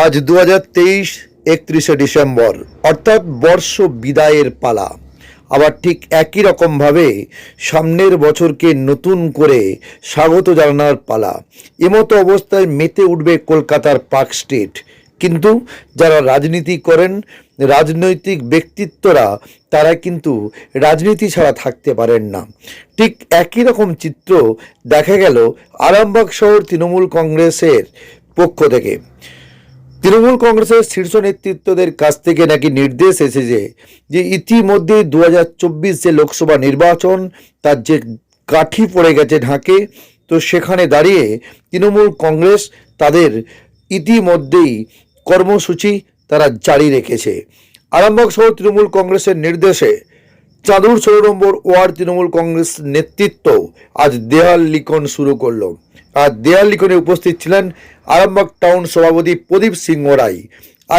আজ 2023 31শে ডিসেম্বর, অর্থাৎ বর্ষ বিদায়ের পালা। আবার ঠিক একই রকমভাবে সামনের বছরকে নতুন করে স্বাগত জানানোর পালা। এমতো অবস্থায় মেতে উঠবে কলকাতার পার্ক স্ট্রিট। কিন্তু যারা রাজনীতি করেন, রাজনৈতিক ব্যক্তিত্বরা, তারা কিন্তু রাজনীতি ছাড়া থাকতে পারেন না। ঠিক একই রকম চিত্র দেখা গেল আরামবাগ শহর তৃণমূল কংগ্রেসের পক্ষ থেকে। তৃণমূল কংগ্রেসের শীর্ষ নেতৃত্বদের কাছ থেকে নাকি নির্দেশ এসেছে যে ইতিমধ্যে 2024 যে লোকসভা নির্বাচন, তার যে কাঠি পড়ে গেছে ঢাকে, তো সেখানে দাঁড়িয়ে তৃণমূল কংগ্রেস তাদের ইতিমধ্যেই কর্মসূচি তারা জারি রেখেছে। আরামবাগ শহর তৃণমূল কংগ্রেসের নির্দেশে চাঁদুর 16 নম্বর ওয়ার্ড তৃণমূল কংগ্রেস নেতৃত্ব আজ দেয়াল লিখন শুরু করলো। আর দেয়াল লিখনে উপস্থিত ছিলেন আরামবাগ টাউন সভাপতি প্রদীপ সিংহ রায়,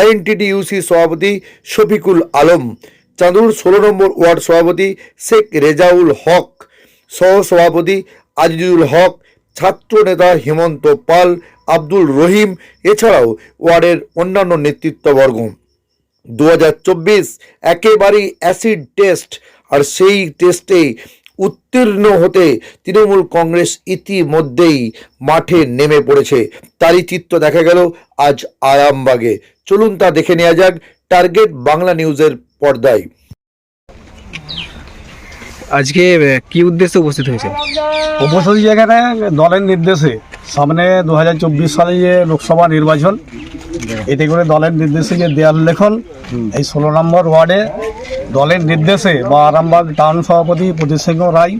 INTTUC সভাপতি শফিকুল আলম, চাঁদুর 16 নম্বর ওয়ার্ড সভাপতি শেখ রেজাউল হক, সহ সভাপতি আজিজুল হক, ছাত্র নেতা হেমন্ত পাল, আব্দুল রহিম, এছাড়াও ওয়ার্ডের অন্যান্য নেতৃত্ববর্গ। 2024 একেবারেই অ্যাসিড টেস্ট, আর সেই টেস্টে উত্তীর্ণ হতে তৃণমূল কংগ্রেস ইতিমধ্যেই মাঠে নেমে পড়েছে। তারই চিত্র দেখা গেল আজ আরামবাগে। চলুন তা দেখে নেওয়া যাক টার্গেট বাংলা নিউজের পর্দায়। আজকে কি উদ্দেশ্যে উপস্থিত হয়েছে? উপস্থিত এখানে দলের নির্দেশে সামনে 2024 সালে যে লোকসভা নির্বাচন, এতে করে দলের নির্দেশে যে দেয়াল লেখন এই 16 নম্বর ওয়ার্ডে দলের নির্দেশে বা আরামবাগ টাউন সভাপতি প্রদীপ সিংহ রায়,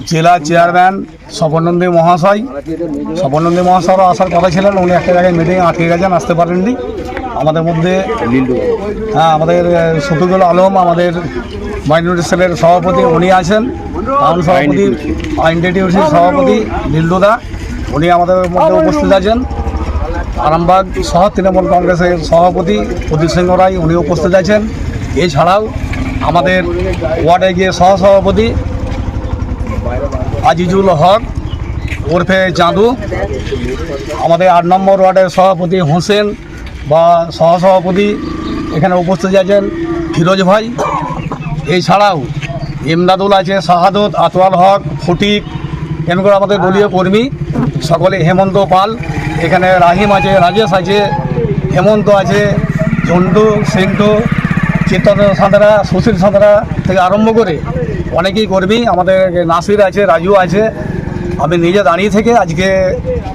জেলা চেয়ারম্যান স্বপনন্দী মহাশয়ও আসার কথা ছিলেন, উনি একটা জায়গায় মিটিংয়ে আটকে গেছেন, আসতে পারেননি। আমাদের মধ্যে আমাদের শফিকুল আলম, আমাদের মাইনরিটি সেলের সভাপতি, উনি আছেন। টাউন সভাপতি INTTUC সভাপতি লিল্লুদা, উনি আমাদের মধ্যে উপস্থিত আছেন। আরামবাগ শহর তৃণমূল কংগ্রেসের সভাপতি প্রদীপ সিংহ রায়, উনি উপস্থিত আছেন। এছাড়াও আমাদের ওয়ার্ডে গিয়ে সহসভাপতি আজিজুল হক ওরফে চাঁদু, আমাদের 8 নম্বর ওয়ার্ডের সভাপতি হোসেন বা সহসভাপতি এখানে উপস্থিত আছেন ফিরোজ ভাই। এছাড়াও ইমদাদুল আছে, শাহাদত, আতওয়াল হক, ফটিক, এমন করে আমাদের দলীয় কর্মী সকলে, হেমন্ত পাল, এখানে রাহিম আছে, রাজেশ আছে, হেমন্ত আছে, ঝন্টু, সিন্টু, চিত্তরঞ্জন সাঁতরা, সুশীল সাঁতরা থেকে আরম্ভ করে অনেকেই কর্মী, আমাদের নাসির আছে, রাজু আছে। আমি নিজে দাঁড়িয়ে থেকে আজকে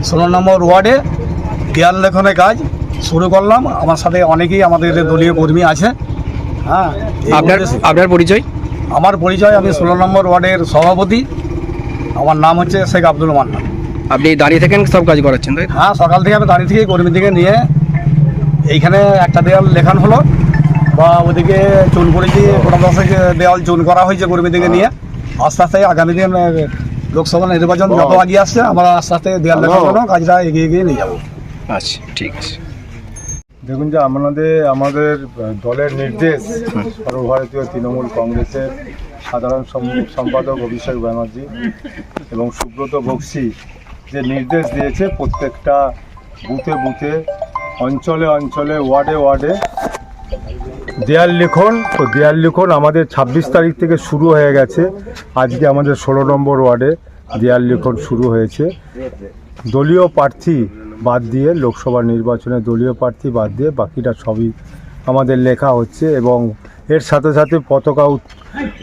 16 নম্বর ওয়ার্ডে দেয়াল লেখনের কাজ শুরু করলাম। আমার সাথে অনেকেই আমাদের দলীয় কর্মী আছে। হ্যাঁ, আপনার পরিচয়? আমার পরিচয়, আমি 16 নম্বর ওয়ার্ডের সভাপতি। আমার নাম হচ্ছে শেখ আব্দুল মান্নান। আপনি দাঁড়িয়ে থাকেন সব কাজ করাচ্ছেন, তাই? হ্যাঁ, সকাল থেকে আমি দাঁড়িয়ে থেকে কর্মী থেকে নিয়ে এইখানে একটা দেয়াল লেখান হলো, বা ওদিকে চুন করেছি, গোটা 10 দেওয়াল চুন করা হয়েছে কর্মী থেকে নিয়ে। আস্তে আস্তে আগামী দিন লোকসভা নির্বাচন যত এগিয়ে আসছে, আমরা আস্তে আস্তে দেওয়াল লেখানো কাজটা এগিয়ে নিয়ে যাবো। আচ্ছা, ঠিক আছে। দেখুন, যে আমাদের দলের নির্দেশ, সর্বভারতীয় তৃণমূল কংগ্রেসের সাধারণ সম্পাদক অভিষেক ব্যানার্জি এবং সুব্রত বক্সি যে নির্দেশ দিয়েছে, প্রত্যেকটা বুথে বুথে, অঞ্চলে অঞ্চলে, ওয়ার্ডে ওয়ার্ডে দেয়াল লিখন। তো দেয়াল লিখন আমাদের 26 তারিখ থেকে শুরু হয়ে গেছে। আজকে আমাদের 16 নম্বর ওয়ার্ডে দেয়াল লিখন শুরু হয়েছে। দলীয় প্রার্থী বাদ দিয়ে, লোকসভা নির্বাচনে দলীয় প্রার্থী বাদ দিয়ে বাকিটা সবই আমাদের লেখা হচ্ছে, এবং এর সাথে সাথে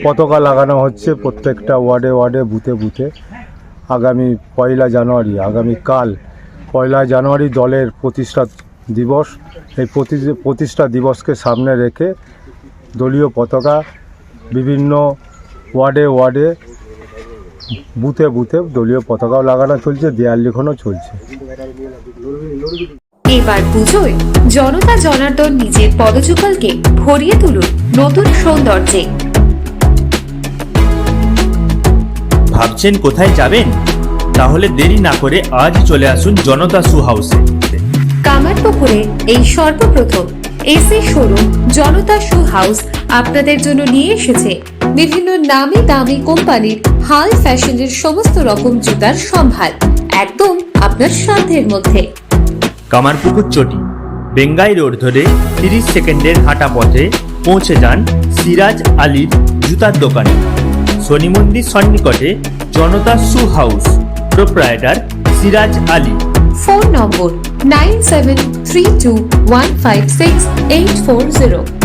পতাকা লাগানো হচ্ছে প্রত্যেকটা ওয়ার্ডে ওয়ার্ডে, বুথে বুথে। আগামী 1 জানুয়ারি, আগামীকাল 1 জানুয়ারি দলের প্রতিষ্ঠা দিবস। এই প্রতিষ্ঠা দিবসকে সামনে রেখে দলীয় পতাকা বিভিন্ন ওয়ার্ডে ওয়ার্ডে, বুথে বুথে দলীয় পতাকাও লাগানো চলছে, দেয়াল লিখনও চলছে। এবার পুজোয় জনতা জনার্দন নিজের পদযুগলকে ভরিয়ে তুলুন নতুন সৌন্দর্যে। ভাবছেন কোথায় যাবেন? তাহলে দেরি না করে আজই চলে আসুন জনতা শু হাউসে। কামারপুকুরে এই সর্বপ্রথম এসি শোরুম জনতা শু হাউস আপনাদের জন্য নিয়ে এসেছে বিভিন্ন নামি দামি কোম্পানির হাই ফ্যাশনের সমস্ত রকম জুতার সম্ভার, একদম আপনার সাধ্যের মধ্যে। কামারপুকুর চটি, বেঙ্গাই রোড ধরে 30 সেকেন্ডের হাঁটা পথে পৌঁছে যান সিরাজ আলীর জুতার দোকানে। শনি মন্দির সন্নিকটে Janata shoe house, proprietor Siraj Ali. Phone number 9732156840।